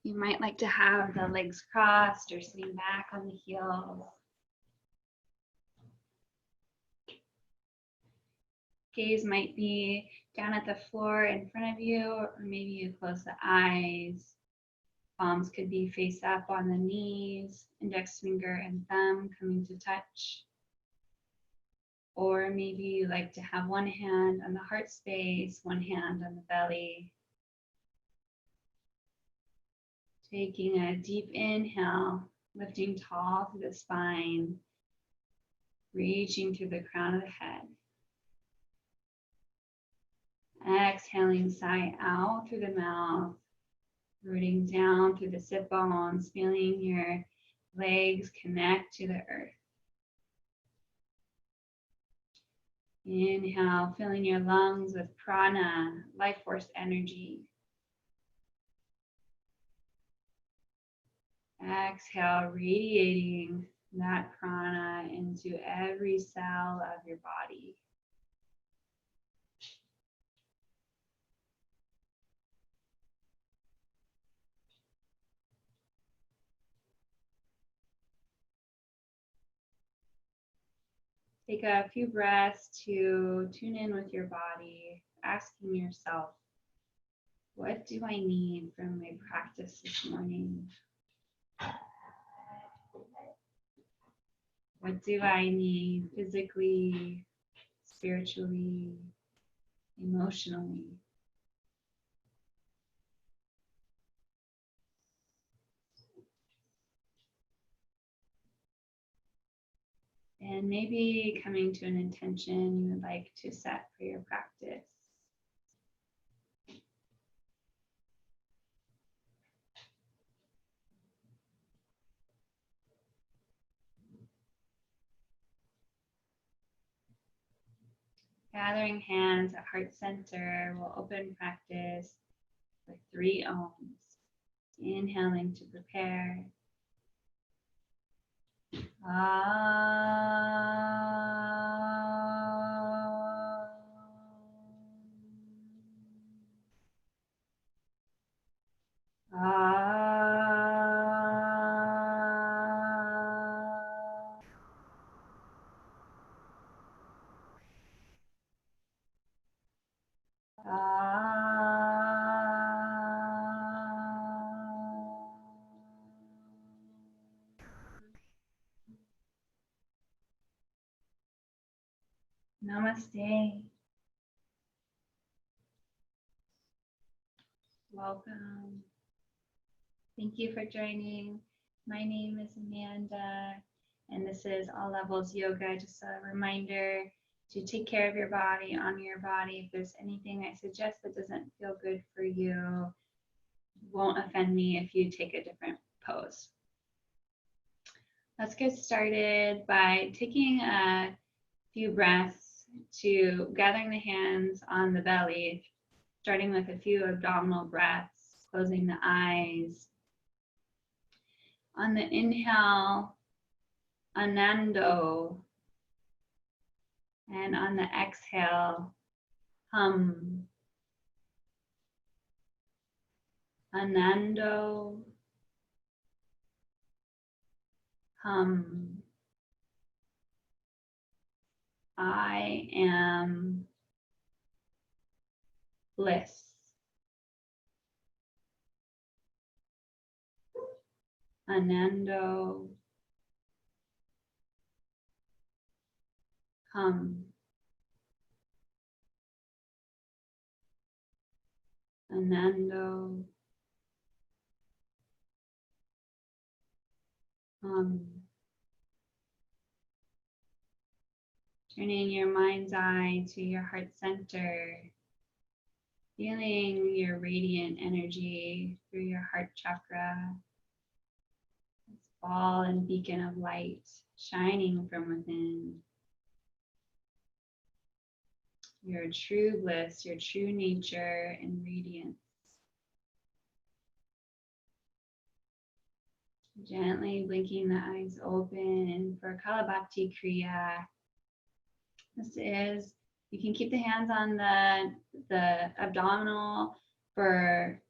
You might like to have the legs crossed or sitting back on the heels. Gaze might be down at the floor in front of you, or maybe you close the eyes. Palms could be face up on the knees, index finger and thumb coming to touch. Or maybe you like to have one hand on the heart space, one hand on the belly. Taking a deep inhale, lifting tall through the spine, reaching through the crown of the head. Exhaling, sigh out through the mouth, rooting down through the sit bones, feeling your legs connect to the earth. Inhale, filling your lungs with prana, life force energy. Exhale, radiating that prana into every cell of your body. Take a few breaths to tune in with your body, asking yourself, what do I need from my practice this morning? What do I need physically, spiritually, emotionally? And maybe coming to an intention you would like to set for your practice. Gathering hands at heart center, we'll open practice with 3 ohms. Inhaling to prepare. Namaste. Welcome. Thank you for joining. My name is Amanda, and this is All Levels Yoga. Just a reminder to take care of your body, honor your body. If there's anything I suggest that doesn't feel good for you, won't offend me if you take a different pose. Let's get started by taking a few breaths to gathering the hands on the belly, starting with a few abdominal breaths, closing the eyes. On the inhale, Anando. And on the exhale, hum. Anando, hum. I am bliss. Anando, hum. Anando, hum. Turning your mind's eye to your heart center, feeling your radiant energy through your heart chakra, this ball and beacon of light shining from within. Your true bliss, your true nature and radiance. Gently blinking the eyes open for Kalabhati Kriya. This is, you can keep the hands on the abdominal for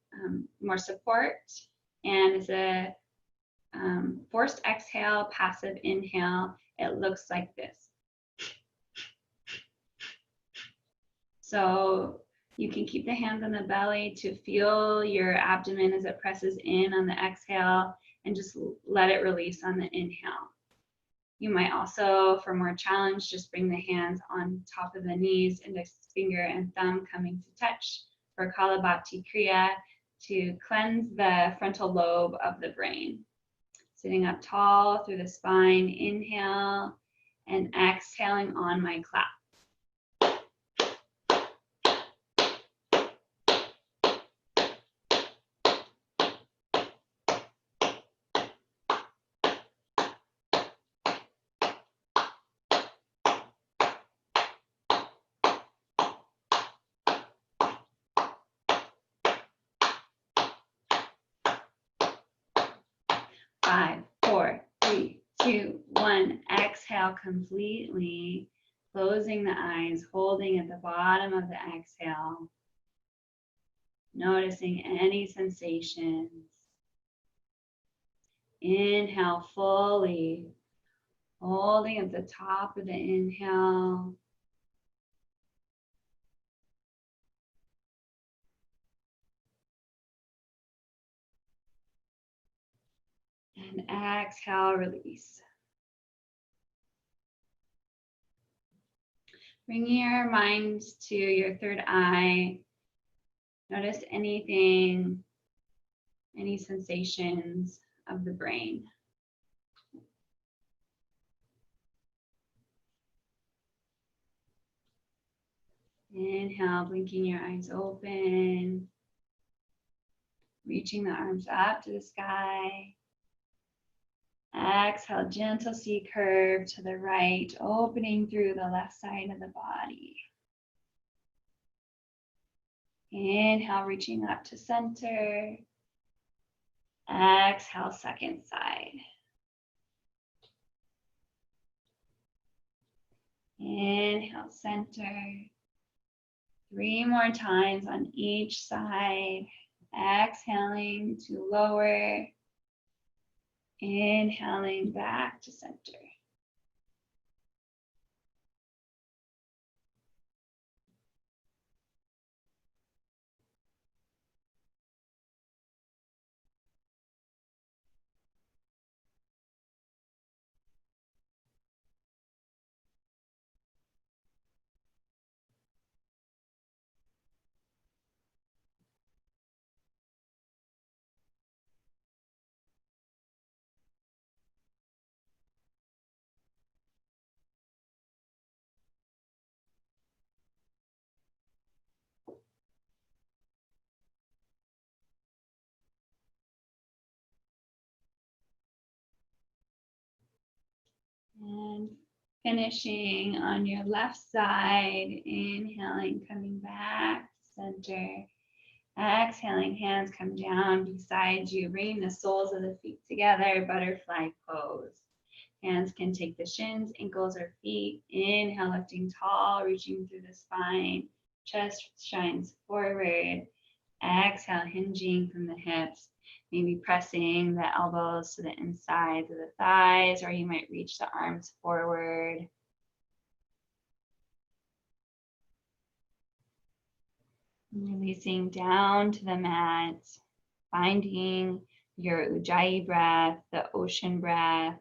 more support, And as a forced exhale, passive inhale, it looks like this. So you can keep the hands on the belly to feel your abdomen as it presses in on the exhale, and just let it release on the inhale. You might also, for more challenge, just bring the hands on top of the knees, index finger and thumb coming to touch for Kalabhati Kriya to cleanse the frontal lobe of the brain. Sitting up tall through the spine, inhale, and exhaling on my clap. 5, 4, 3, 2, 1. Exhale completely, closing the eyes, holding at the bottom of the exhale, noticing any sensations. Inhale fully, holding at the top of the inhale. And exhale, release. Bringing your mind to your third eye. Notice anything, any sensations of the brain. Inhale, blinking your eyes open. Reaching the arms up to the sky. Exhale, gentle C curve to the right, opening through the left side of the body. Inhale, reaching up to center. Exhale, second side. Inhale, center. 3 more times on each side. Exhaling to lower. Inhaling back to center. And finishing on your left side, inhaling, coming back to center. Exhaling, hands come down beside you, bringing the soles of the feet together, butterfly pose. Hands can take the shins, ankles, or feet. Inhale, lifting tall, reaching through the spine. Chest shines forward. Exhale, hinging from the hips. Maybe pressing the elbows to the insides of the thighs, or you might reach the arms forward. Releasing down to the mat, finding your Ujjayi breath, the ocean breath.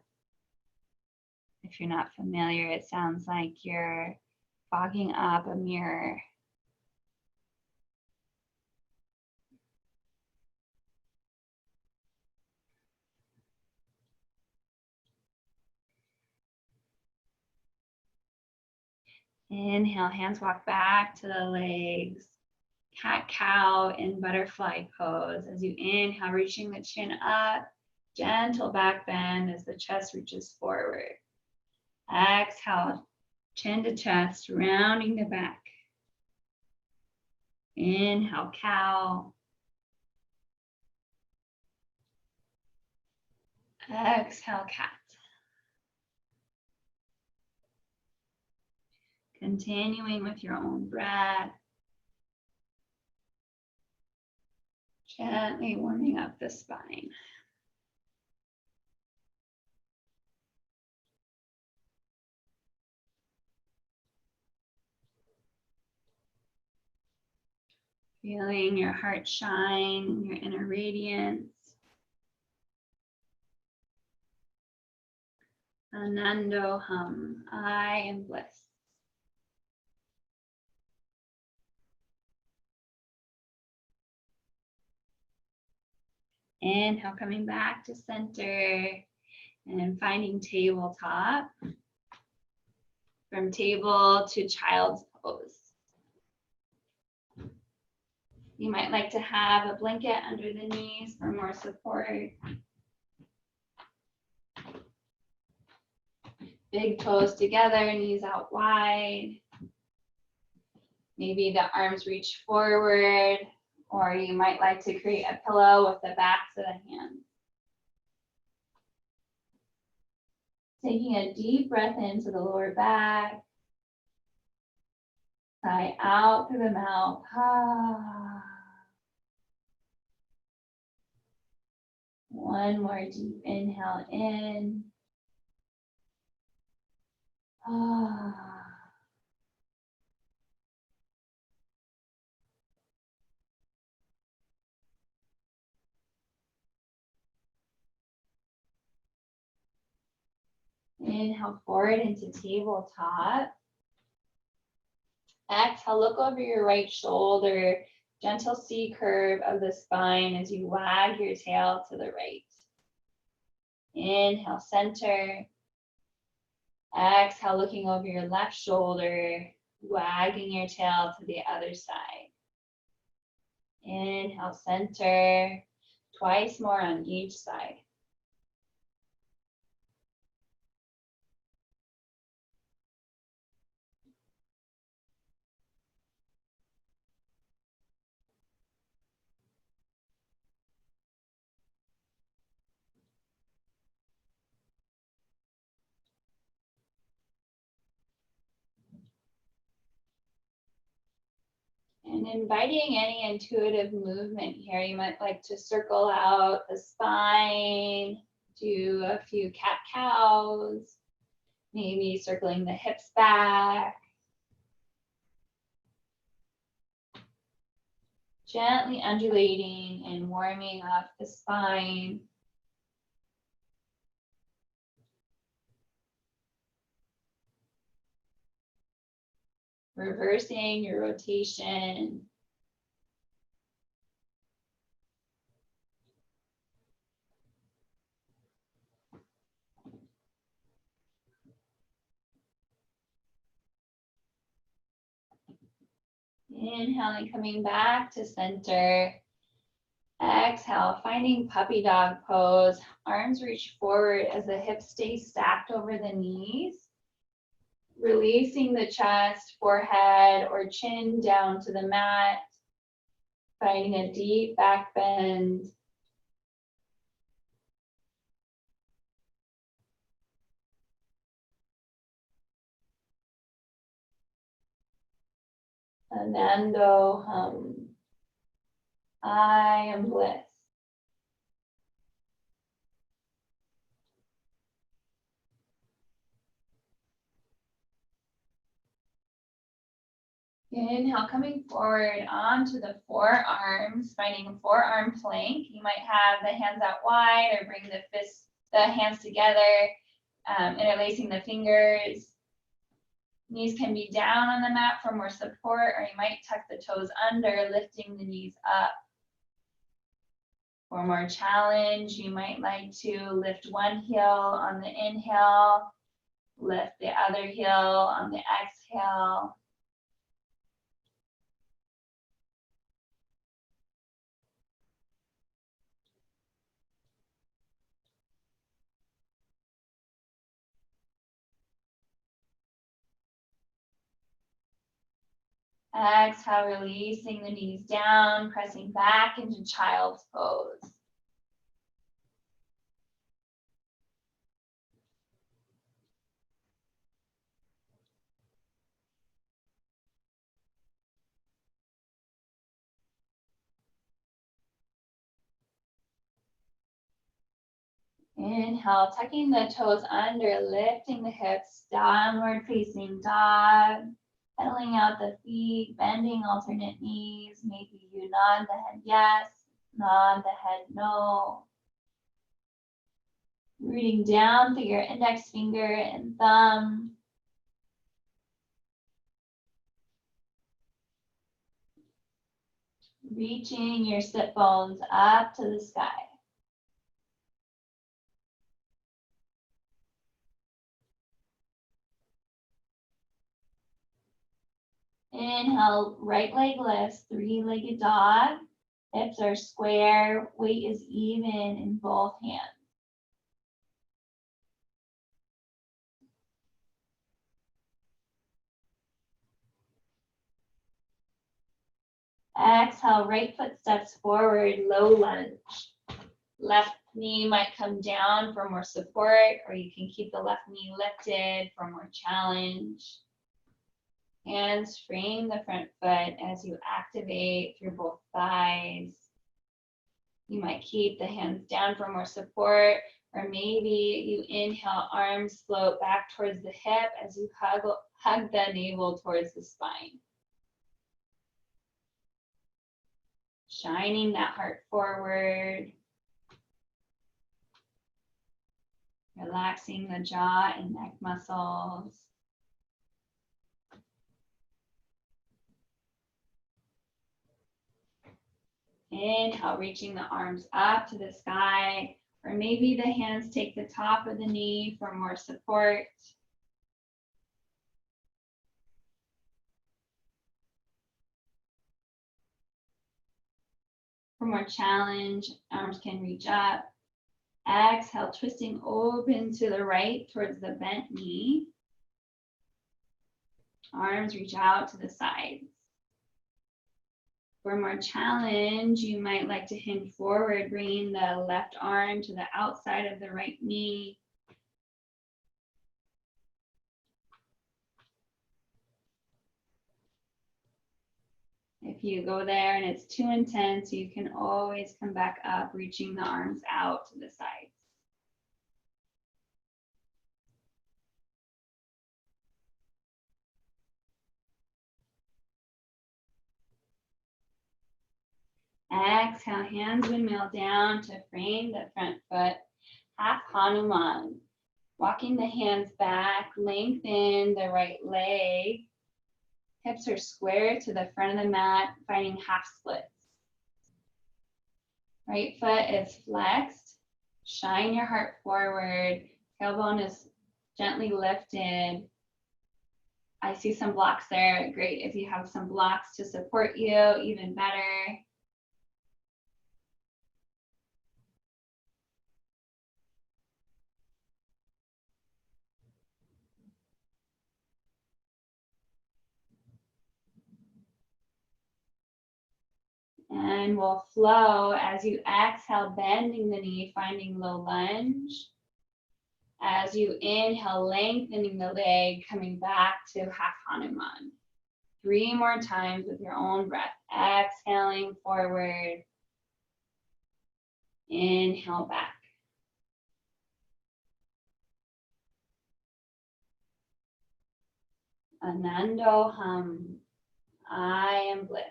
If you're not familiar, it sounds like you're fogging up a mirror. Inhale, hands walk back to the legs. Cat-cow in butterfly pose. As you inhale, reaching the chin up. Gentle back bend as the chest reaches forward. Exhale, chin to chest, rounding the back. Inhale, cow. Exhale, cat. Continuing with your own breath. Gently warming up the spine. Feeling your heart shine, your inner radiance. Anando hum, I am bliss. Inhale, coming back to center and finding tabletop. From table to child's pose. You might like to have a blanket under the knees for more support. Big toes together, knees out wide. Maybe the arms reach forward, or you might like to create a pillow with the backs of the hands. Taking a deep breath into the lower back. Sigh out through the mouth. One more deep inhale in. Inhale forward into tabletop. Exhale, look over your right shoulder. Gentle C curve of the spine as you wag your tail to the right. Inhale, center. Exhale, looking over your left shoulder, wagging your tail to the other side. Inhale, center. Twice more on each side. And inviting any intuitive movement here. You might like to circle out the spine, do a few cat-cows, maybe circling the hips back. Gently undulating and warming up the spine. Reversing your rotation. Inhaling, coming back to center. Exhale, finding puppy dog pose. Arms reach forward as the hips stay stacked over the knees. Releasing the chest, forehead, or chin down to the mat. Finding a deep back bend. Anando hum. I am bliss. Inhale, coming forward onto the forearms, finding a forearm plank. You might have the hands out wide or bring the hands together, interlacing the fingers. Knees can be down on the mat for more support, or you might tuck the toes under, lifting the knees up. For more challenge, you might like to lift one heel on the inhale, lift the other heel on the exhale. Exhale, releasing the knees down, pressing back into child's pose. Inhale, tucking the toes under, lifting the hips, downward facing dog. Pedaling out the feet, bending alternate knees. Maybe you nod the head yes, nod the head no. Rooting down through your index finger and thumb. Reaching your sit bones up to the sky. Inhale, right leg lifts, three-legged dog. Hips are square, weight is even in both hands. Exhale, right foot steps forward, low lunge. Left knee might come down for more support, or you can keep the left knee lifted for more challenge. Hands frame the front foot as you activate through both thighs. You might keep the hands down for more support, or maybe you inhale, arms float back towards the hip as you hug the navel towards the spine. Shining that heart forward. Relaxing the jaw and neck muscles. Inhale, reaching the arms up to the sky, or maybe the hands take the top of the knee for more support. For more challenge, arms can reach up. Exhale, twisting open to the right towards the bent knee. Arms reach out to the sides. For more challenge, you might like to hinge forward, bringing the left arm to the outside of the right knee. If you go there and it's too intense, you can always come back up, reaching the arms out to the sides. Exhale, hands windmill down to frame the front foot, half Hanuman. Walking the hands back, lengthen the right leg. Hips are square to the front of the mat, finding half splits. Right foot is flexed. Shine your heart forward. Tailbone is gently lifted. I see some blocks there. Great. If you have some blocks to support you, even better. And we'll flow as you exhale, bending the knee, finding low lunge. As you inhale, lengthening the leg, coming back to half Hanuman. 3 more times with your own breath. Exhaling forward. Inhale back. Anando hum. I am bliss.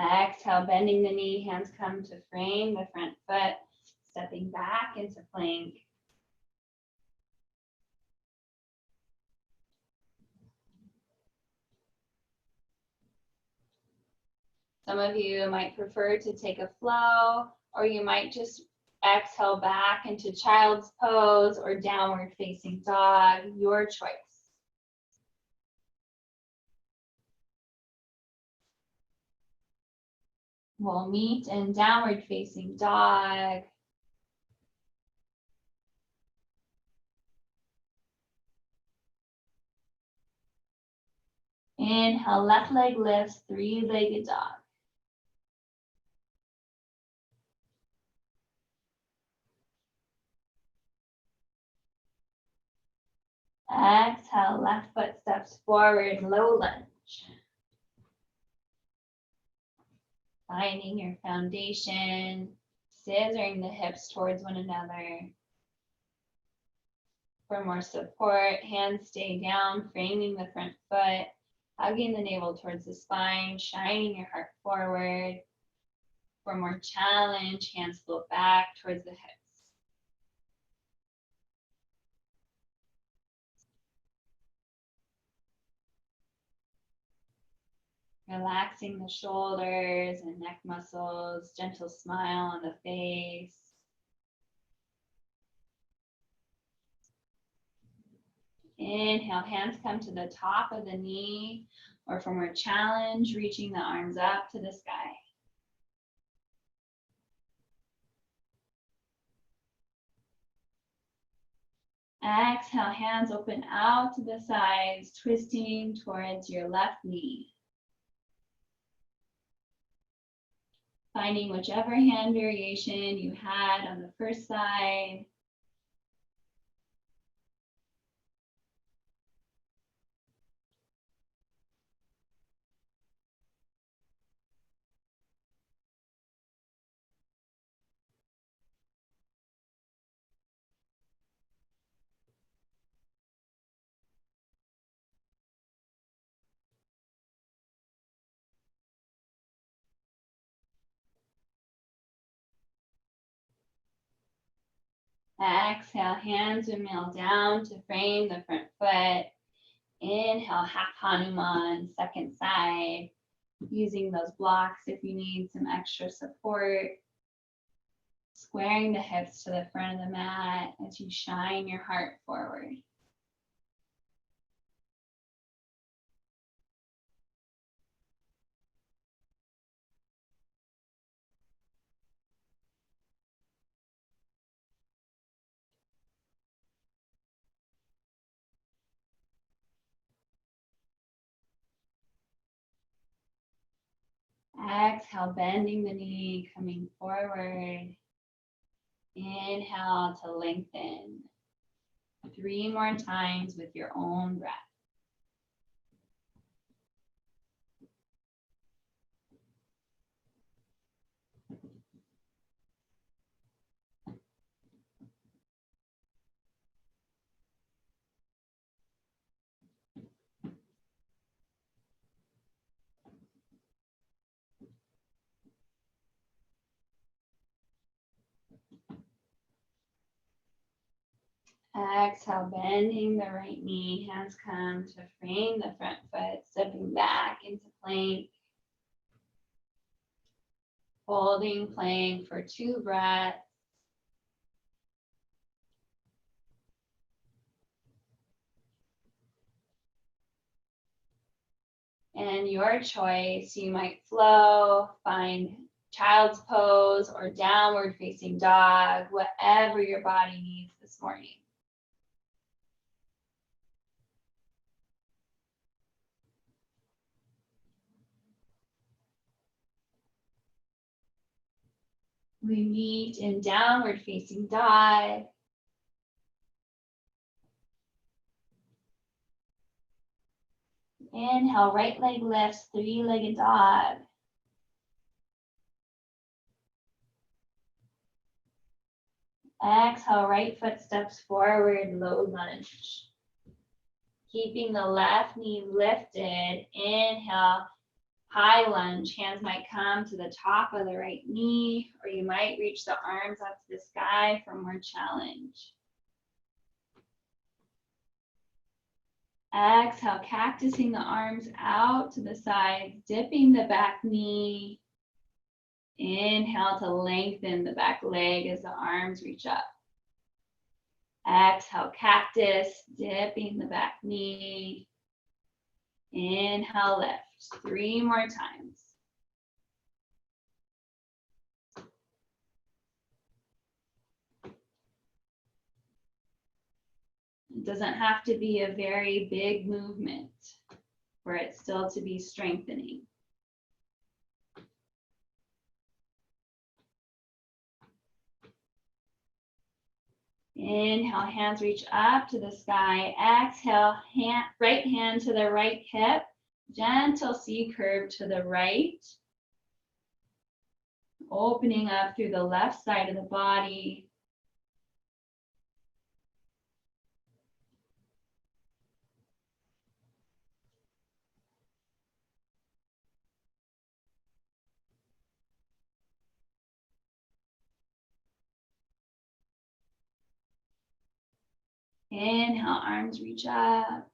Exhale, bending the knee, hands come to frame the front foot, stepping back into plank. Some of you might prefer to take a flow, or you might just exhale back into child's pose or downward facing dog, your choice. We'll meet in downward facing dog. Inhale, left leg lifts, 3-legged dog. Exhale, left foot steps forward, low lunge. Finding your foundation, scissoring the hips towards one another. For more support, hands stay down, framing the front foot, hugging the navel towards the spine, shining your heart forward. For more challenge, hands float back towards the hips. Relaxing the shoulders and neck muscles, gentle smile on the face. Inhale, hands come to the top of the knee, or for more challenge, reaching the arms up to the sky. Exhale, hands open out to the sides, twisting towards your left knee. Finding whichever hand variation you had on the first side. Exhale, hands windmill down to frame the front foot. Inhale, half Hanuman, second side. Using those blocks if you need some extra support. Squaring the hips to the front of the mat as you shine your heart forward. Exhale, bending the knee, coming forward. Inhale to lengthen. 3 more times with your own breath. Exhale, bending the right knee, hands come to frame the front foot, stepping back into plank. Holding plank for 2 breaths. And your choice, you might flow, find child's pose or downward facing dog, whatever your body needs this morning. We meet in downward facing dog. Inhale, right leg lifts, 3-legged dog. Exhale, right foot steps forward, low lunge. Keeping the left knee lifted. Inhale, high lunge. Hands might come to the top of the right knee, or you might reach the arms up to the sky for more challenge. Exhale, cactusing the arms out to the sides, dipping the back knee. Inhale to lengthen the back leg as the arms reach up. Exhale, cactus, dipping the back knee. Inhale, lift. 3 more times. It doesn't have to be a very big movement for it still to be strengthening. Inhale, hands reach up to the sky. Exhale, right hand to the right hip. Gentle C curve to the right. Opening up through the left side of the body. Inhale, arms reach up.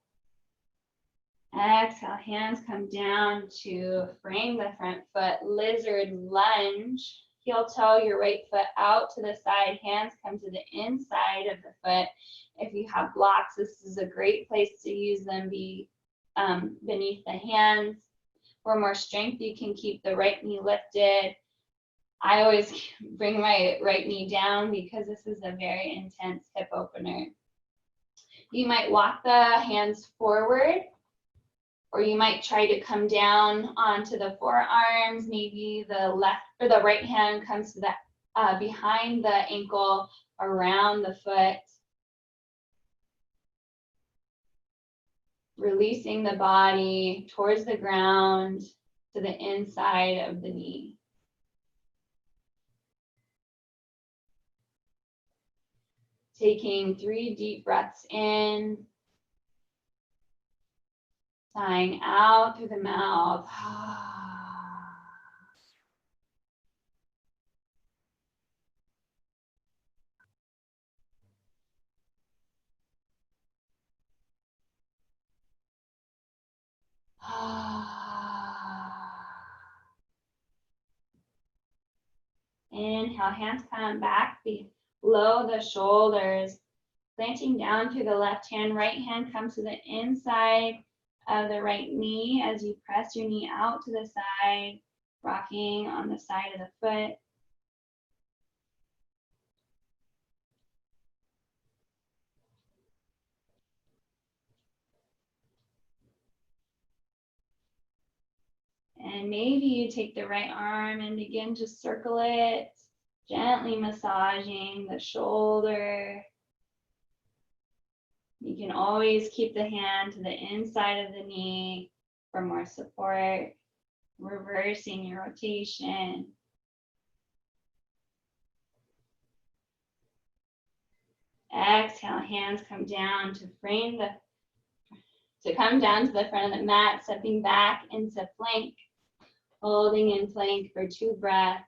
Exhale, hands come down to frame the front foot, lizard lunge. Heel toe your right foot out to the side, hands come to the inside of the foot. If you have blocks, this is a great place to use them beneath the hands. For more strength, you can keep the right knee lifted. I always bring my right knee down because this is a very intense hip opener. You might walk the hands forward, or you might try to come down onto the forearms. Maybe the left or the right hand comes to the behind the ankle, around the foot. Releasing the body towards the ground to the inside of the knee. Taking 3 deep breaths in. Sighing out through the mouth. Inhale, hands come back below the shoulders. Planting down through the left hand, right hand comes to the inside of the right knee as you press your knee out to the side, rocking on the side of the foot. And maybe you take the right arm and begin to circle it, gently massaging the shoulder. You can always keep the hand to the inside of the knee for more support. Reversing your rotation. Exhale, hands come down to come down to the front of the mat, stepping back into plank, holding in plank for 2 breaths.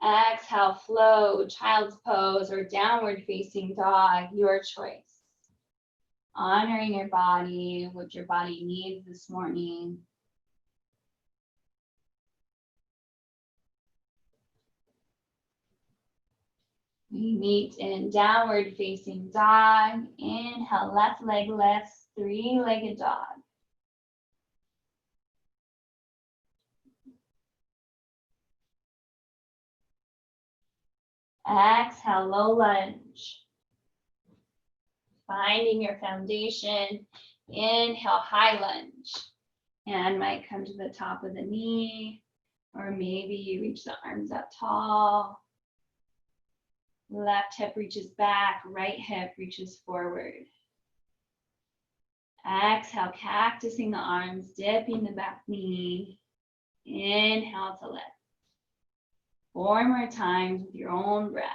Exhale, flow, child's pose, or downward facing dog, your choice. Honoring your body, what your body needs this morning. We meet in downward facing dog. Inhale, left leg lifts, 3-legged dog. Exhale, low lunge. Finding your foundation. Inhale, high lunge. Hand might come to the top of the knee, or maybe you reach the arms up tall. Left hip reaches back, right hip reaches forward. Exhale, cactusing the arms, dipping the back knee. Inhale to lift. 4 more times with your own breath.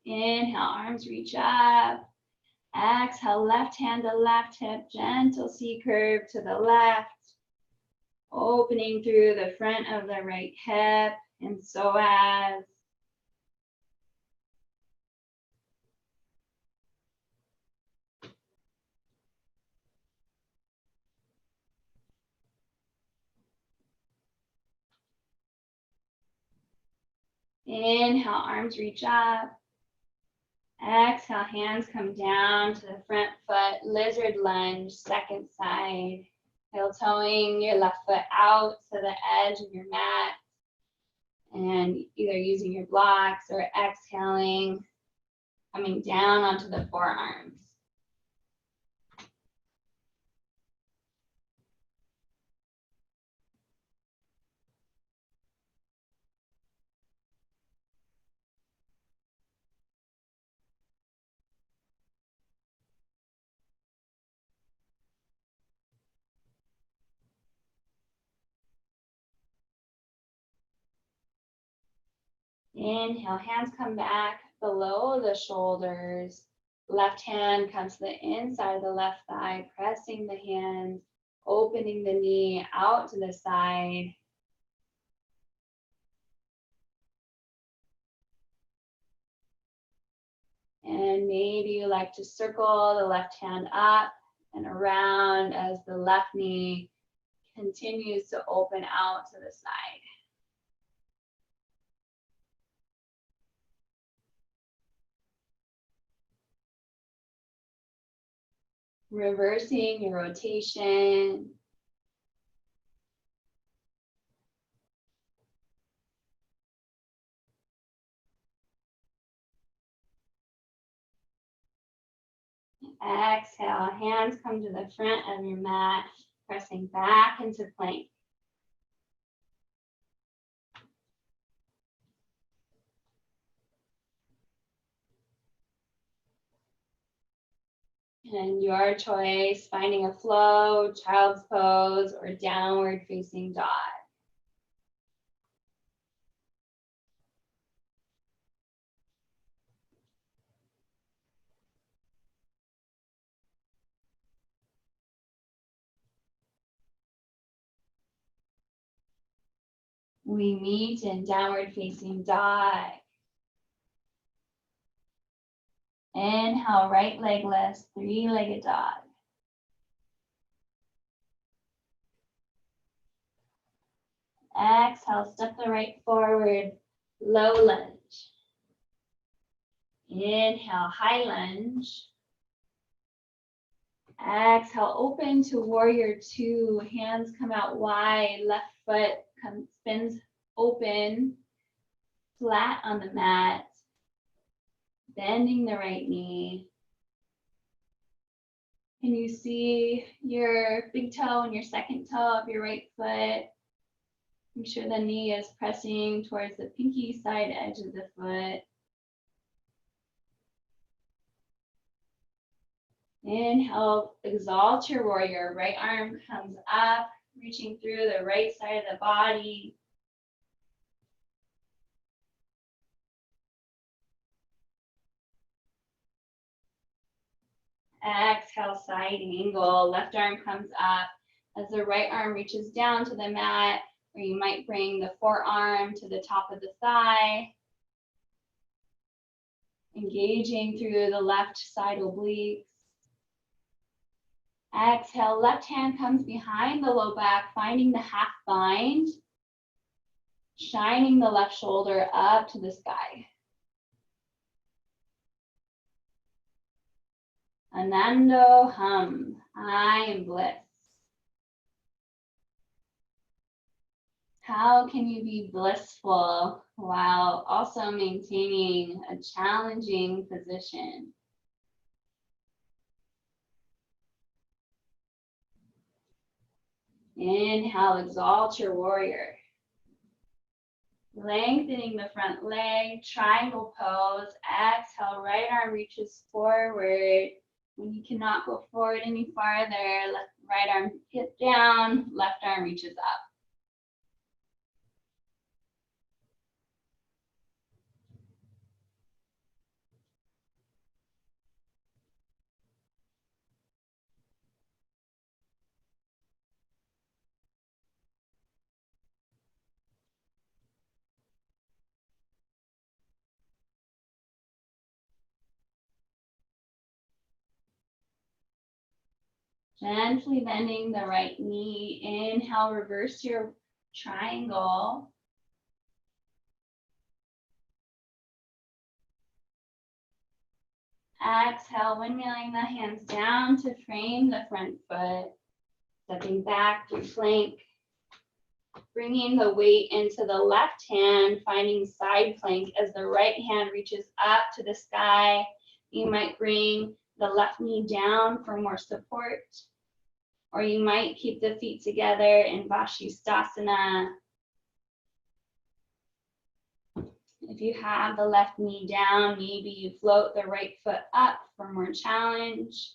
Inhale, arms reach up. Exhale, left hand to left hip, gentle C curve to the left. Opening through the front of the right hip and psoas. Inhale, arms reach up. Exhale, hands come down to the front foot, lizard lunge, second side. Heel toeing your left foot out to the edge of your mat and either using your blocks or exhaling, coming down onto the forearms. Inhale, hands come back below the shoulders. Left hand comes to the inside of the left thigh, pressing the hands, opening the knee out to the side. And maybe you like to circle the left hand up and around as the left knee continues to open out to the side. Reversing your rotation. Exhale, hands come to the front of your mat, pressing back into plank. And your choice, finding a flow, child's pose, or downward facing dog. We meet in downward facing dog. Inhale, right leg lifts, three-legged dog. Exhale, step the right forward, low lunge. Inhale, high lunge. Exhale, open to warrior two. Hands come out wide, left foot spins open, flat on the mat. Bending the right knee. Can you see your big toe and your second toe of your right foot? Make sure the knee is pressing towards the pinky side edge of the foot. Inhale, exalt your warrior. Right arm comes up, reaching through the right side of the body. Exhale, side angle. Left arm comes up as the right arm reaches down to the mat, or you might bring the forearm to the top of the thigh. Engaging through the left side obliques. Exhale, left hand comes behind the low back, finding the half bind. Shining the left shoulder up to the sky. Anando hum, I am bliss. How can you be blissful while also maintaining a challenging position? Inhale, exalt your warrior. Lengthening the front leg, triangle pose. Exhale, right arm reaches forward. When you cannot go forward any farther, right arm hip down, left arm reaches up. Gently bending the right knee. Inhale, reverse your triangle. Exhale, windmilling the hands down to frame the front foot. Stepping back to plank. Bringing the weight into the left hand, finding side plank as the right hand reaches up to the sky. You might bring the left knee down for more support, or you might keep the feet together in Vashisthasana. If you have the left knee down, maybe you float the right foot up for more challenge.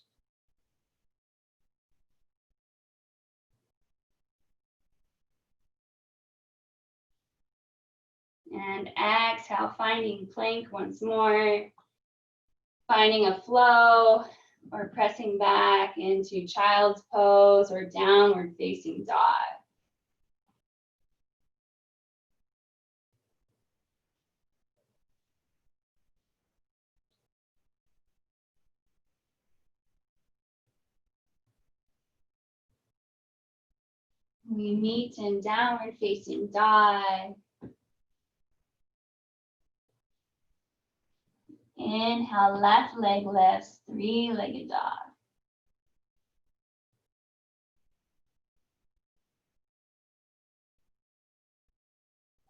And exhale, finding plank once more. Finding a flow or pressing back into child's pose or downward facing dog. We meet in downward facing dog. Inhale, left leg lifts, three-legged dog.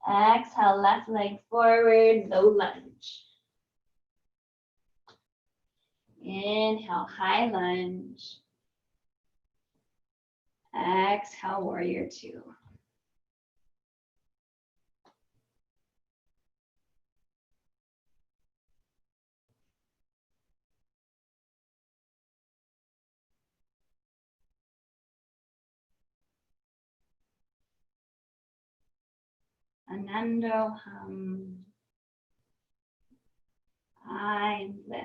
Exhale, left leg forward, low lunge. Inhale, high lunge. Exhale, warrior two. Anando hum. I and bliss.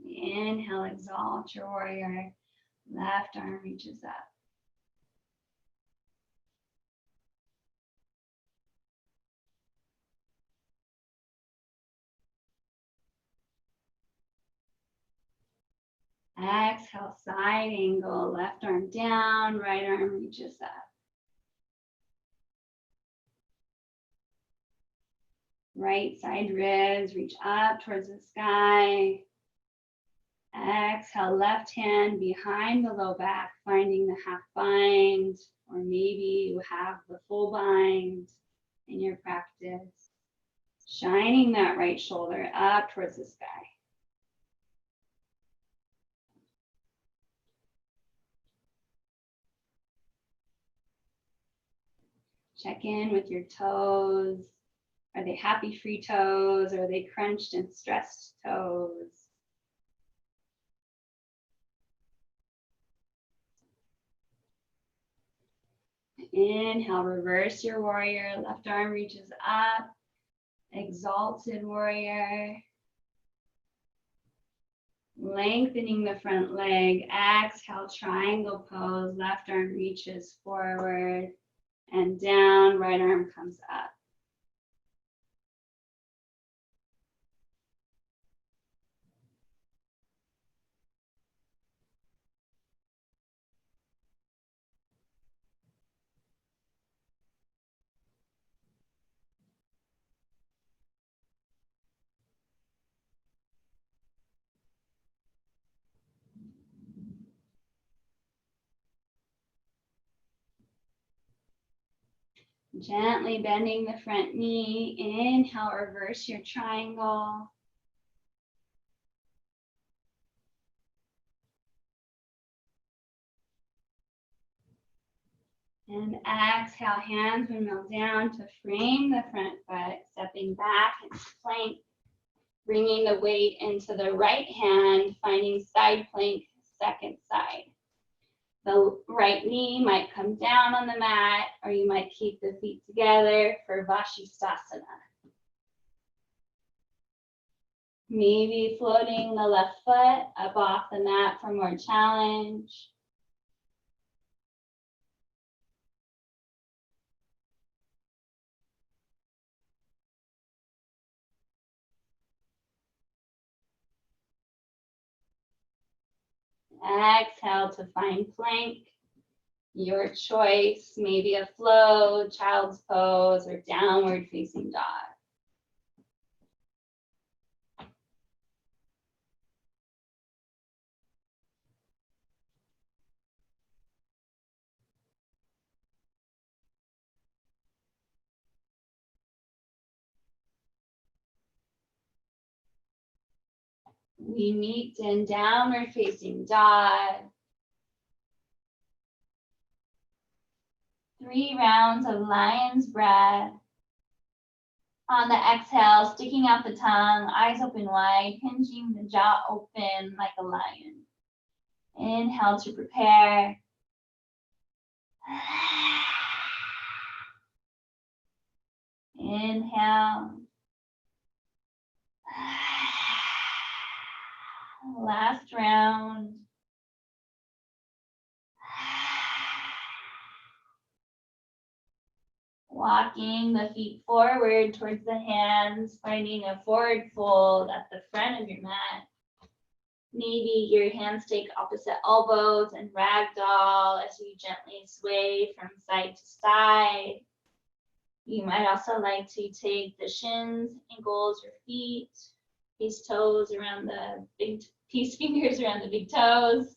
Inhale, exalt your warrior. Left arm reaches up. Exhale, side angle. Left arm down, right arm reaches up. Right side ribs reach up towards the sky. Exhale, left hand behind the low back, finding the half bind, or maybe you have the full bind in your practice. Shining that right shoulder up towards the sky. Check in with your toes. Are they happy free toes, or are they crunched and stressed toes? Inhale, reverse your warrior. Left arm reaches up. Exalted warrior. Lengthening the front leg. Exhale, triangle pose. Left arm reaches forward and down. Right arm comes up. Gently bending the front knee. Inhale, reverse your triangle. And exhale, hands windmill down to frame the front foot, stepping back into plank, bringing the weight into the right hand, finding side plank, second side. The right knee might come down on the mat, or you might keep the feet together for Vashisthasana. Maybe floating the left foot up off the mat for more challenge. Exhale to find plank. Your choice, maybe a flow, child's pose, or downward facing dog. We meet in downward facing dog. 3 rounds of lion's breath. On the exhale, sticking out the tongue, eyes open wide, hinging the jaw open like a lion. Inhale to prepare. Inhale. Last round. Walking the feet forward towards the hands, finding a forward fold at the front of your mat. Maybe your hands take opposite elbows and ragdoll as you gently sway from side to side. You might also like to take the shins, ankles, or feet, these toes around the big, these fingers around the big toes.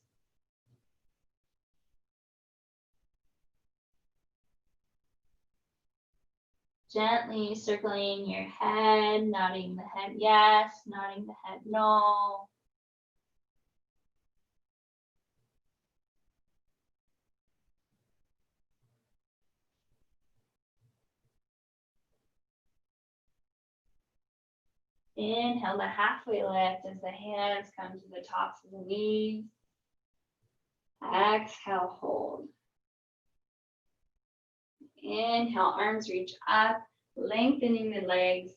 Gently circling your head, nodding the head yes, nodding the head no. Inhale the halfway lift as the hands come to the tops of the knees. Exhale, hold. Inhale, arms reach up, lengthening the legs,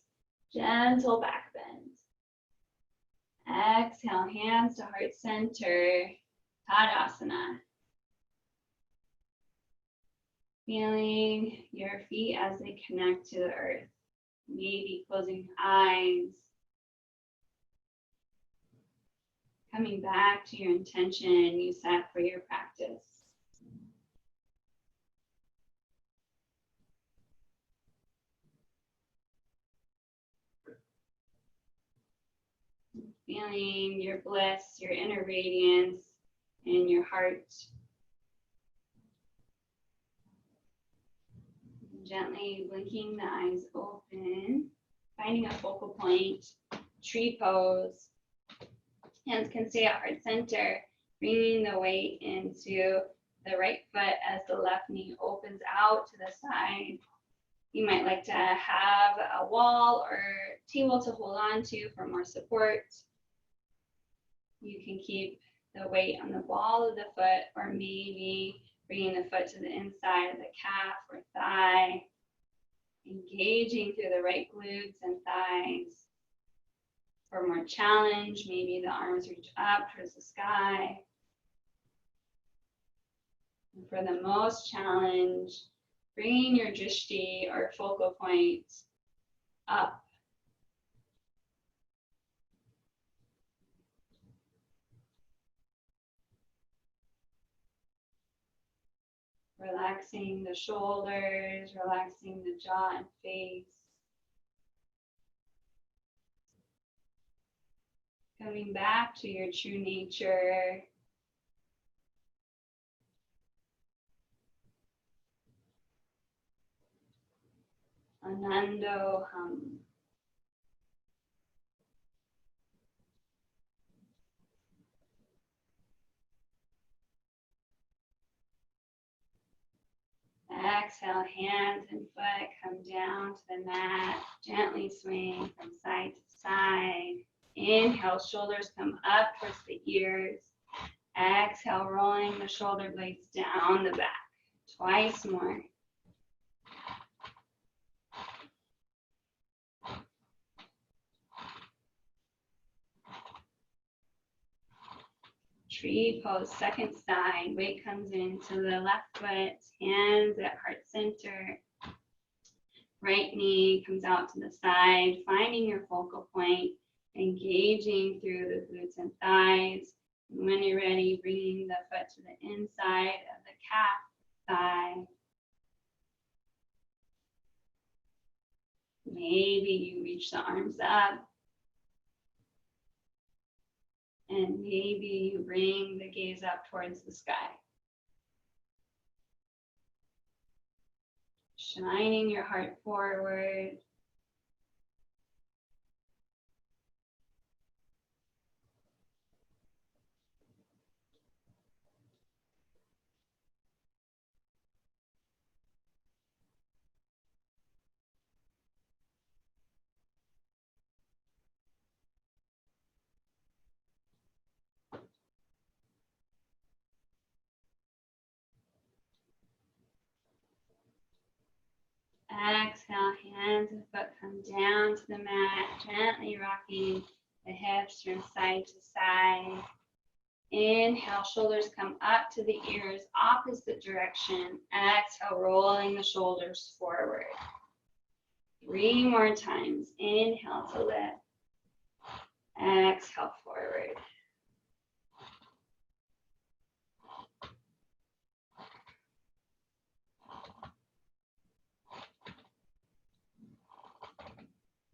gentle back bend. Exhale, hands to heart center, Tadasana. Feeling your feet as they connect to the earth. Maybe closing eyes. Coming back to your intention you set for your practice. Feeling your bliss, your inner radiance in your heart. Gently blinking the eyes open, finding a focal point, tree pose. Hands can stay at heart center, bringing the weight into the right foot as the left knee opens out to the side. You might like to have a wall or table to hold on to for more support. You can keep the weight on the ball of the foot, or maybe bringing the foot to the inside of the calf or thigh, engaging through the right glutes and thighs. For more challenge, maybe the arms reach up towards the sky. And for the most challenge, bringing your drishti or focal point up. Relaxing the shoulders, relaxing the jaw and face. Coming back to your true nature. Anando hum. Exhale, hands and foot come down to the mat, gently swaying from side to side. Inhale, shoulders come up towards the ears. Exhale, rolling the shoulder blades down the back. Twice more. Tree pose, second side. Weight comes into the left foot, hands at heart center. Right knee comes out to the side, finding your focal point, engaging through the glutes and thighs. And when you're ready, bringing the foot to the inside of the calf, thigh. Maybe you reach the arms up. And maybe you bring the gaze up towards the sky. Shining your heart forward. hands and foot come down to the mat, gently rocking the hips from side to side. Inhale, shoulders come up to the ears, opposite direction. Exhale, rolling the shoulders forward. 3 more times. Inhale to lift. Exhale, forward.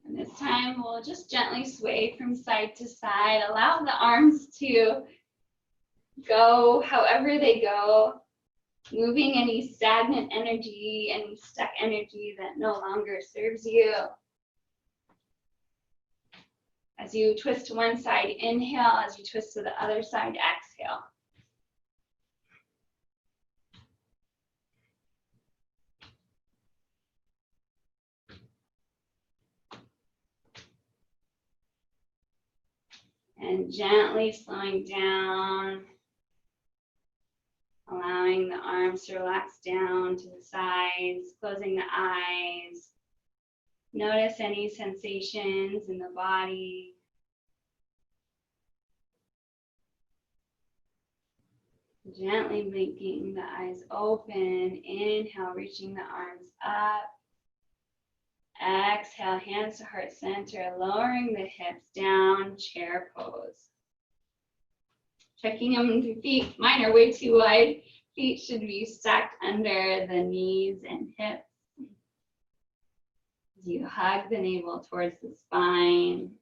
And this time, we'll just gently sway from side to side. Allow the arms to go however they go, moving any stagnant energy, any stuck energy that no longer serves you. As you twist to one side, inhale. As you twist to the other side, exhale. And gently slowing down, allowing the arms to relax down to the sides, closing the eyes. Notice any sensations in the body. Gently blinking the eyes open. Inhale, reaching the arms up. Exhale, hands to heart center, lowering the hips down, chair pose. Checking into feet. Mine are way too wide. Feet should be stacked under the knees and hips. As you hug the navel towards the spine.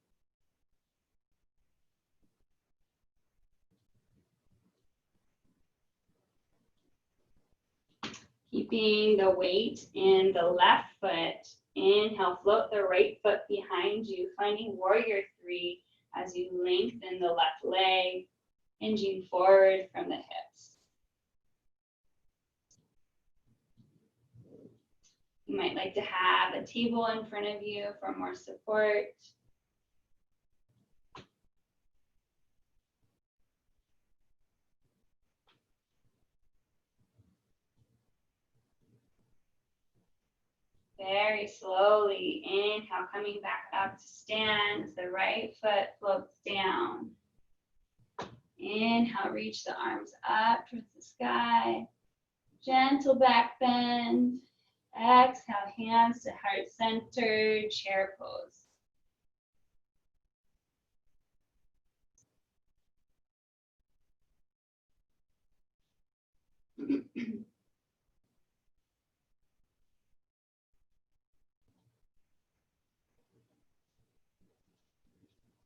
Keeping the weight in the left foot. Inhale, float the right foot behind you, finding warrior 3 as you lengthen the left leg, hinging forward from the hips. You might like to have a table in front of you for more support. Very slowly, inhale, coming back up to stand as the right foot floats down. Inhale, reach the arms up towards the sky. Gentle back bend. Exhale, hands to heart center, chair pose.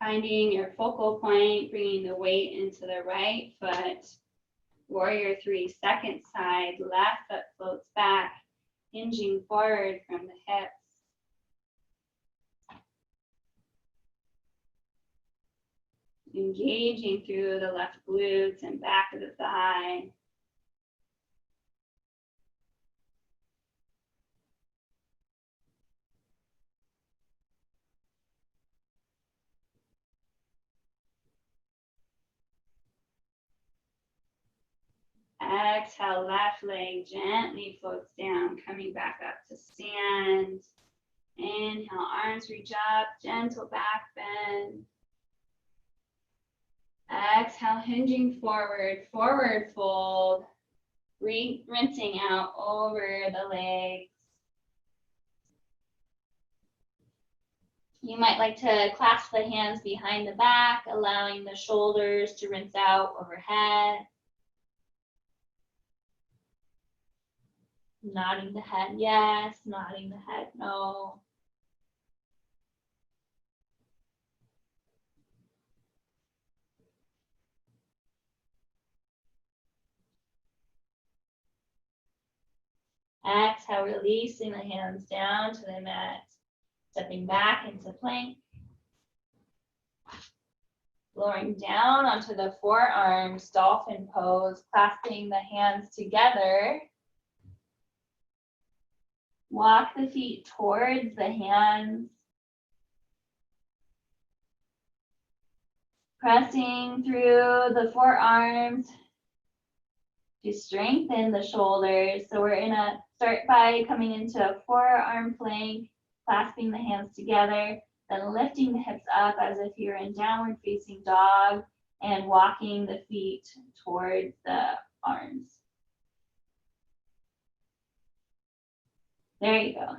Finding your focal point, bringing the weight into the right foot. Warrior 3, second side, left foot floats back, hinging forward from the hips. Engaging through the left glutes and back of the thigh. Exhale, left leg gently floats down, coming back up to stand. Inhale, arms reach up, gentle back bend. Exhale, hinging forward, forward fold. Rinsing out over the legs. You might like to clasp the hands behind the back, allowing the shoulders to rinse out overhead. Nodding the head yes, nodding the head no. Exhale, releasing the hands down to the mat. Stepping back into plank. Lowering down onto the forearms, dolphin pose, clasping the hands together. Walk the feet towards the hands. Pressing through the forearms to strengthen the shoulders. So we're start by coming into a forearm plank, clasping the hands together, then lifting the hips up as if you're in downward facing dog and walking the feet towards the arms. There you go.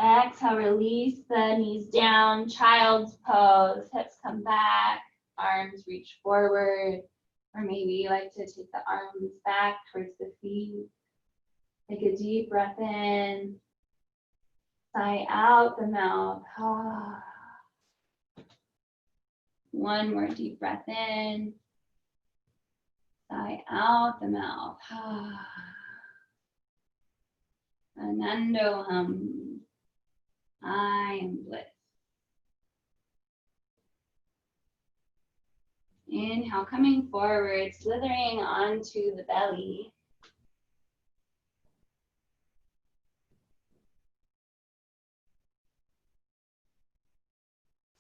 Exhale, release the knees down, child's pose, hips come back, arms reach forward, or maybe you like to take the arms back towards the feet. Take a deep breath in, sigh out the mouth. One more deep breath in, sigh out the mouth. Anandoham. I am bliss. Inhale, coming forward, slithering onto the belly.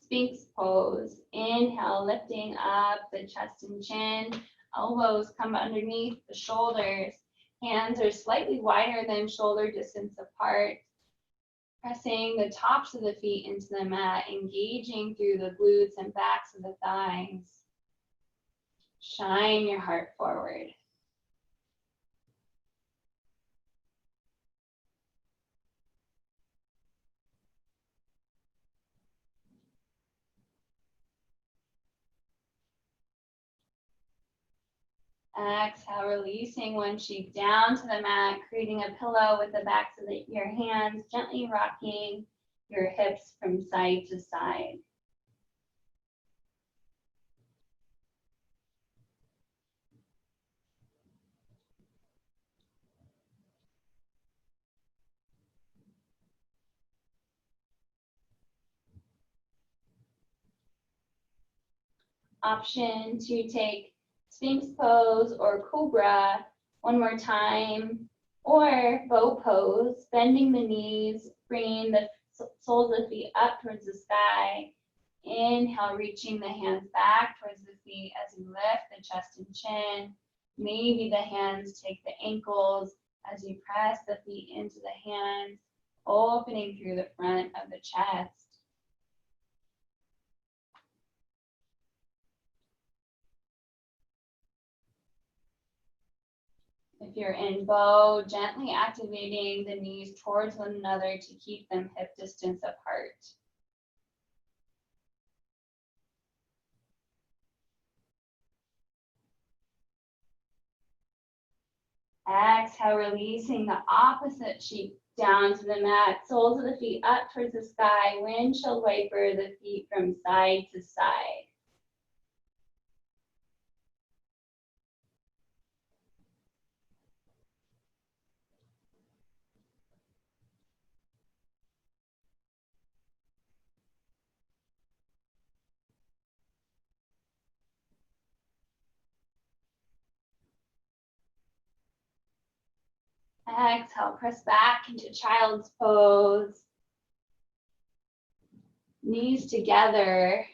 Sphinx pose. Inhale, lifting up the chest and chin. Elbows come underneath the shoulders. Hands are slightly wider than shoulder distance apart. Pressing the tops of the feet into the mat, engaging through the glutes and backs of the thighs. Shine your heart forward. Exhale, releasing one cheek down to the mat, creating a pillow with the backs of your hands, gently rocking your hips from side to side. Option to take Sphinx pose or Cobra one more time, or bow pose, bending the knees, bringing the soles of the feet up towards the sky. Inhale, reaching the hands back towards the feet as you lift the chest and chin. Maybe the hands take the ankles as you press the feet into the hands, opening through the front of the chest. If you're in bow, gently activating the knees towards one another to keep them hip distance apart. Exhale, releasing the opposite cheek down to the mat, soles of the feet up towards the sky, windshield wiper the feet from side to side. Exhale, press back into child's pose. Knees together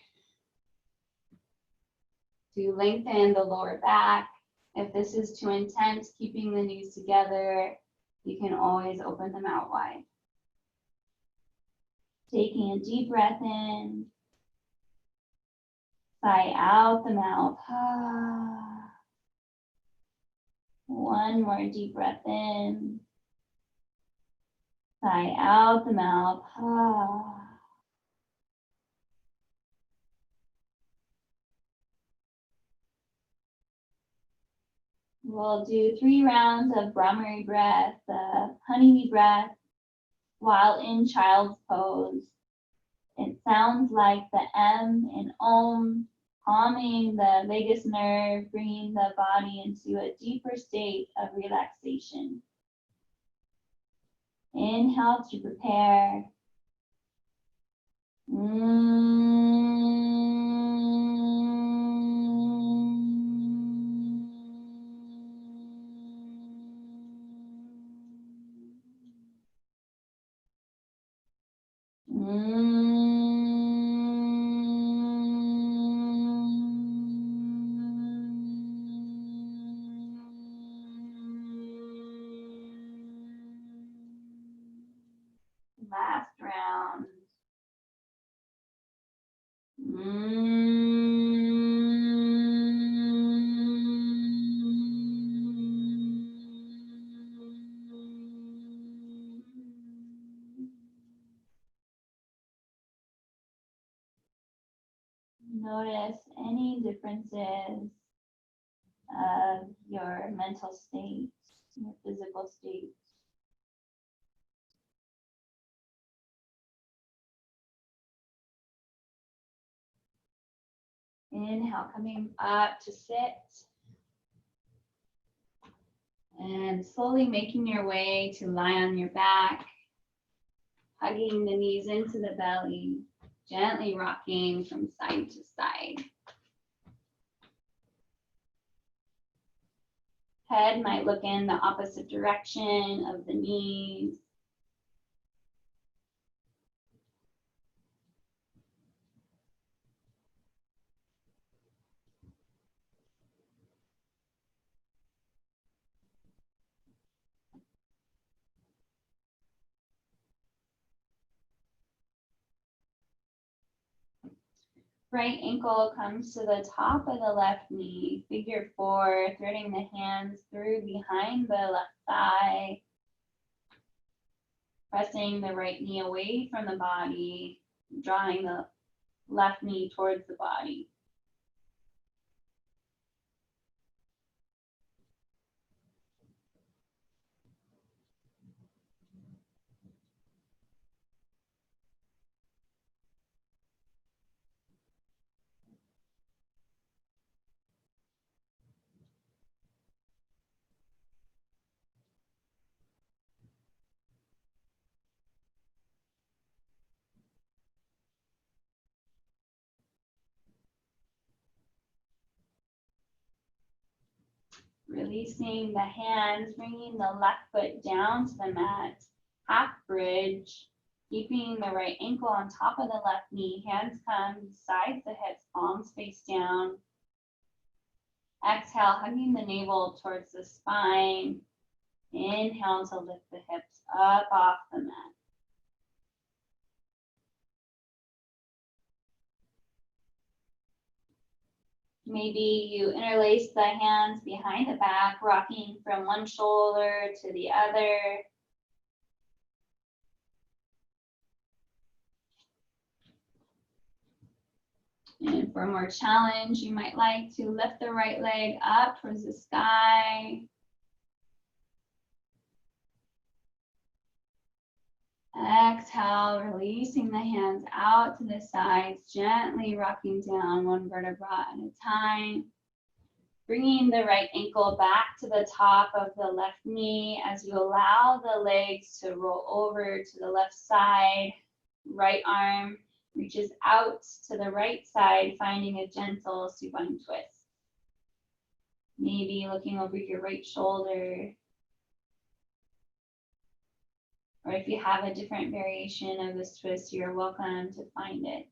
to lengthen the lower back. If this is too intense, keeping the knees together, you can always open them out wide. Taking a deep breath in, sigh out the mouth. One more deep breath in, sigh out the mouth. We'll do 3 rounds of Brahmari breath, the honeybee breath, while in child's pose. It sounds like the M in Om, calming the vagus nerve, bringing the body into a deeper state of relaxation. Inhale to prepare. Notice any differences of your mental state, your physical state. Inhale, coming up to sit. And slowly making your way to lie on your back, hugging the knees into the belly, gently rocking from side to side. Head might look in the opposite direction of the knees. Right ankle comes to the top of the left knee, figure 4, threading the hands through behind the left thigh, pressing the right knee away from the body, drawing the left knee towards the body. Releasing the hands, bringing the left foot down to the mat, half bridge, keeping the right ankle on top of the left knee. Hands come besides the hips, palms face down. Exhale, hugging the navel towards the spine. Inhale to lift the hips up off the mat. Maybe you interlace the hands behind the back, rocking from one shoulder to the other. And for more challenge, you might like to lift the right leg up towards the sky. Exhale, releasing the hands out to the sides, gently rocking down one vertebra at a time. Bringing the right ankle back to the top of the left knee as you allow the legs to roll over to the left side. Right arm reaches out to the right side, finding a gentle supine twist. Maybe looking over your right shoulder. Or if you have a different variation of this twist, you're welcome to find it.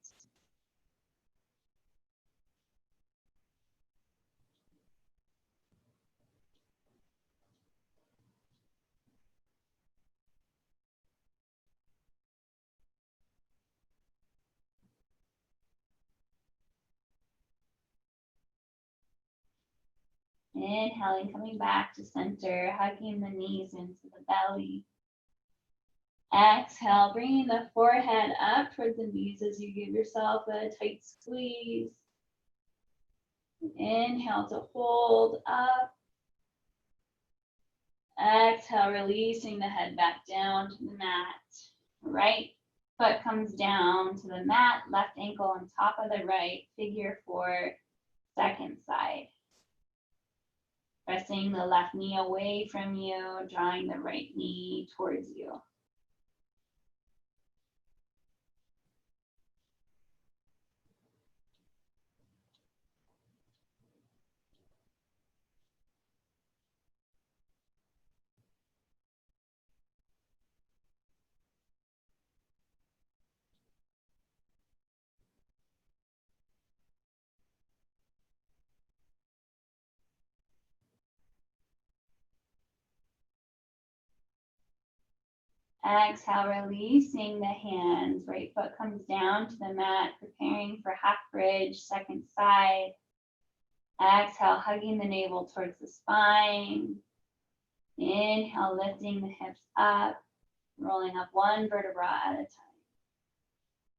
Inhaling, coming back to center, hugging the knees into the belly. Exhale, bringing the forehead up towards the knees as you give yourself a tight squeeze. Inhale to hold up. Exhale, releasing the head back down to the mat. Right foot comes down to the mat, left ankle on top of the right, figure 4, second side. Pressing the left knee away from you, drawing the right knee towards you. Exhale, releasing the hands. Right foot comes down to the mat, preparing for half bridge, second side. Exhale, hugging the navel towards the spine. Inhale, lifting the hips up, rolling up one vertebra at a time.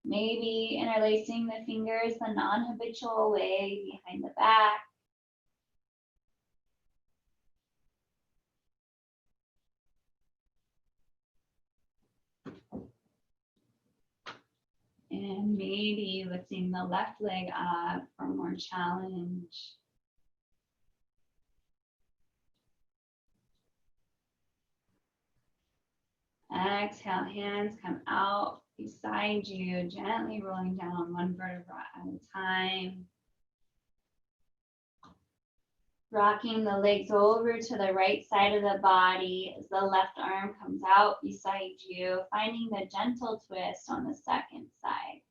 Maybe interlacing the fingers the non-habitual way behind the back. And maybe lifting the left leg up for more challenge. Exhale, hands come out beside you, gently rolling down one vertebra at a time. Rocking the legs over to the right side of the body as the left arm comes out beside you, finding the gentle twist on the second side.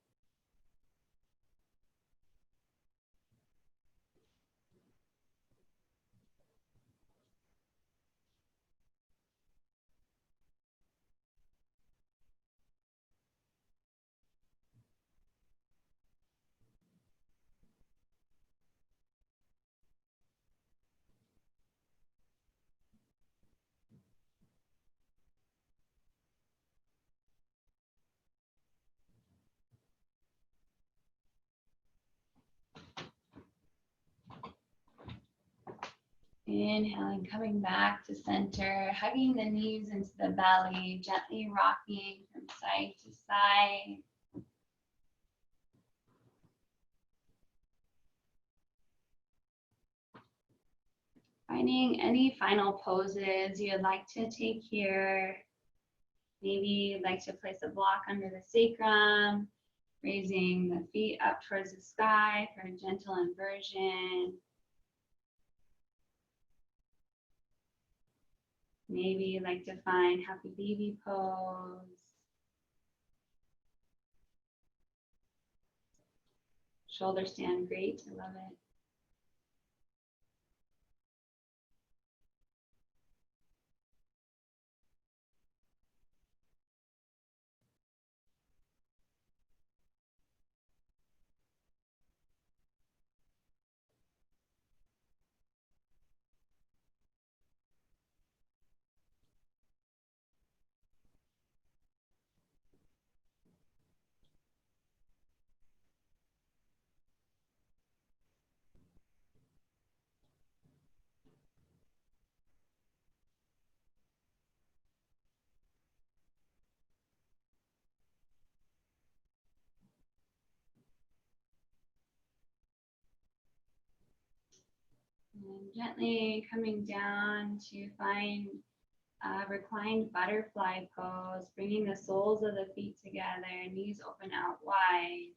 Inhaling, coming back to center, hugging the knees into the belly, gently rocking from side to side. Finding any final poses you'd like to take here. Maybe you'd like to place a block under the sacrum, raising the feet up towards the sky for a gentle inversion. Maybe you'd like to find happy baby pose. Shoulder stand, great, I love it. And gently coming down to find a reclined butterfly pose, bringing the soles of the feet together, knees open out wide.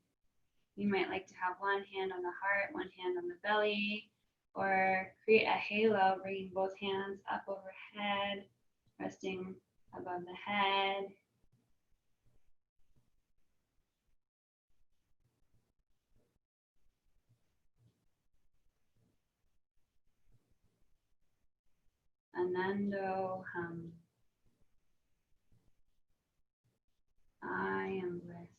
You might like to have one hand on the heart, one hand on the belly, or create a halo, bringing both hands up overhead, resting above the head. Anando Hum. I am bliss.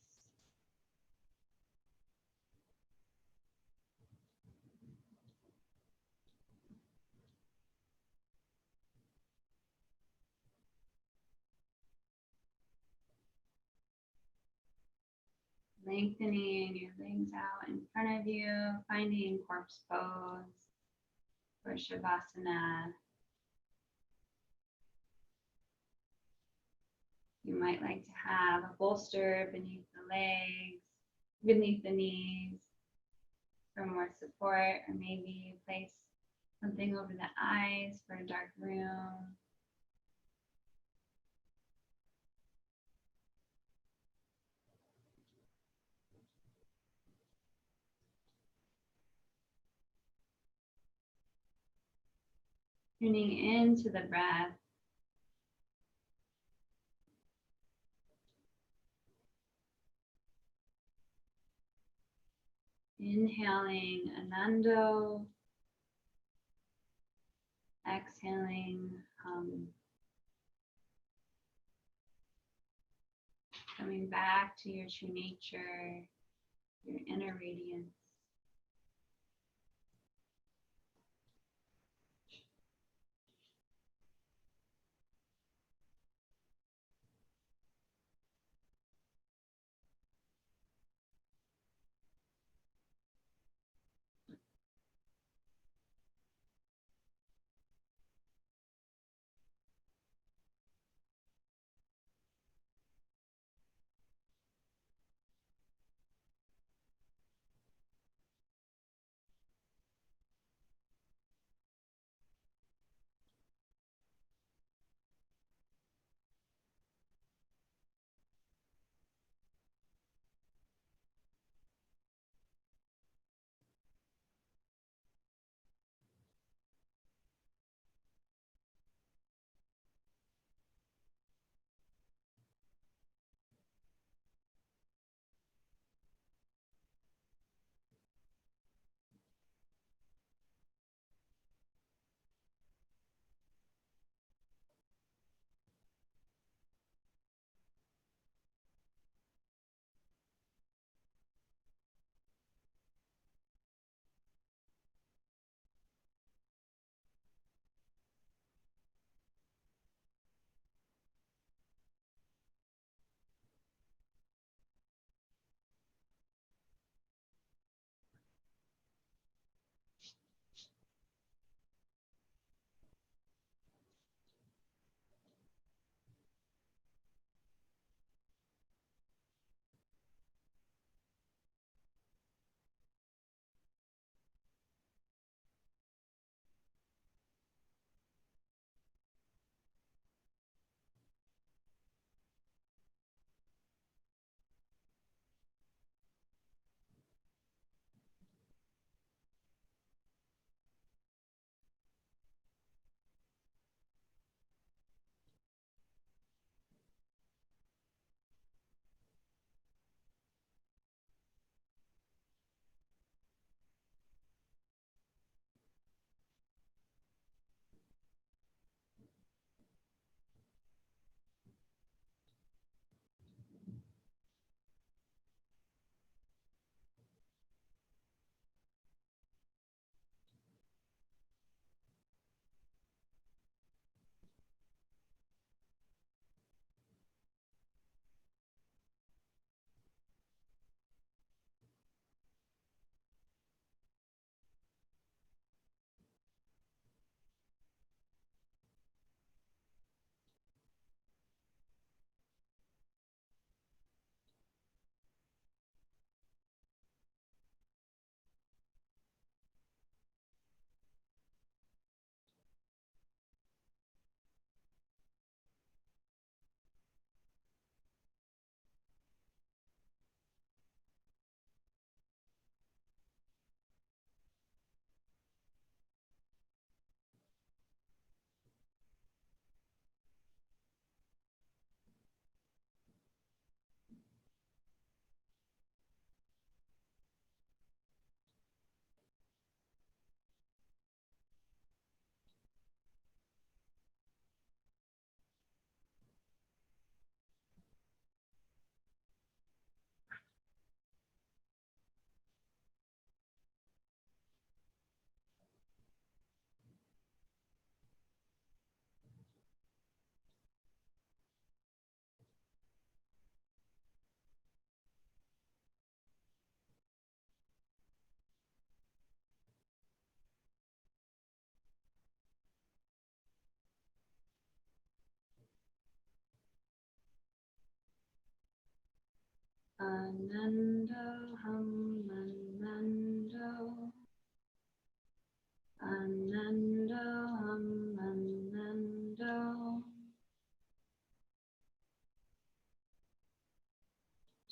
Lengthening your legs out in front of you, finding corpse pose for Shavasana. You might like to have a bolster beneath the legs, beneath the knees for more support, or maybe place something over the eyes for a dark room. Tuning into the breath. Inhaling Anando. Exhaling Hum. Coming back to your true nature, your inner radiance.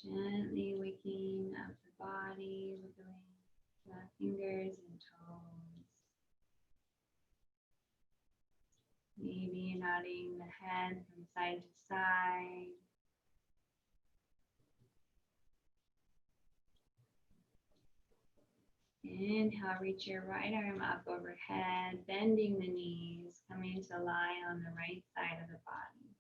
Gently waking up the body, wiggling the fingers and toes. Maybe nodding the head from side to side. Inhale, reach your right arm up overhead, bending the knees, coming to lie on the right side of the body.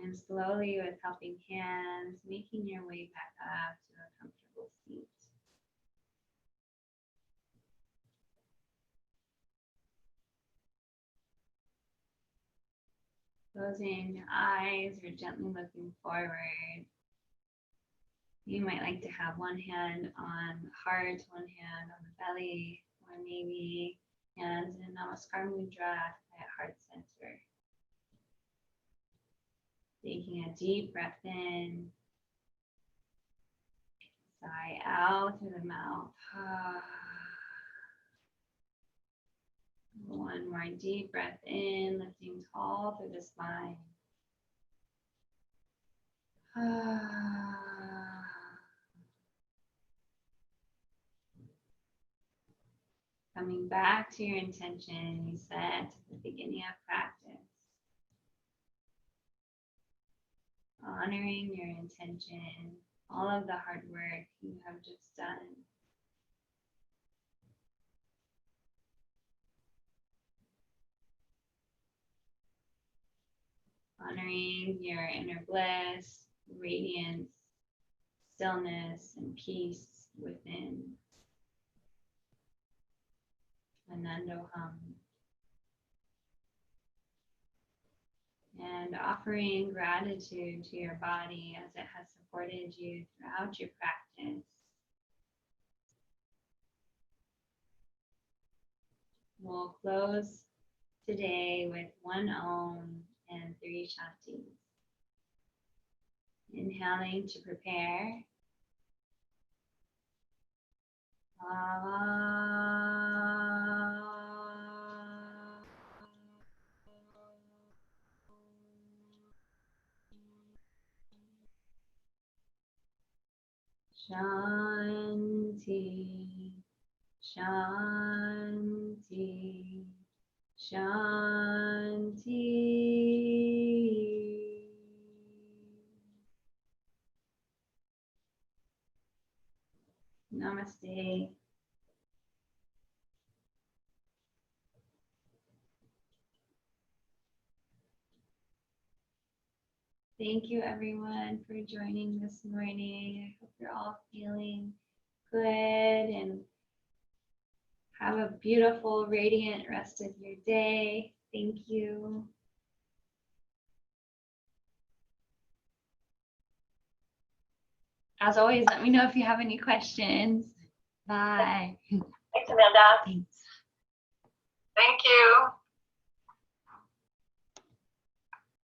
And slowly, with helping hands, making your way back up to a comfortable seat. Closing your eyes or gently looking forward. You might like to have one hand on the heart, one hand on the belly, or maybe hands in Namaskar Mudra at heart center. Taking a deep breath in, sigh out through the mouth. One more deep breath in, lifting tall through the spine. Coming back to your intention you set at the beginning of practice. Honoring your intention, all of the hard work you have just done. Honoring your inner bliss, radiance, stillness, and peace within. Anandoham. And offering gratitude to your body as it has supported you throughout your practice. We'll close today with 1 Om and 3 Shantis. Inhaling to prepare. Shanti, Shanti, Shanti. Namaste. Thank you everyone for joining this morning. I hope you're all feeling good and have a beautiful, radiant rest of your day. Thank you. As always, let me know if you have any questions. Bye. Thanks, Amanda. Thanks. Thank you.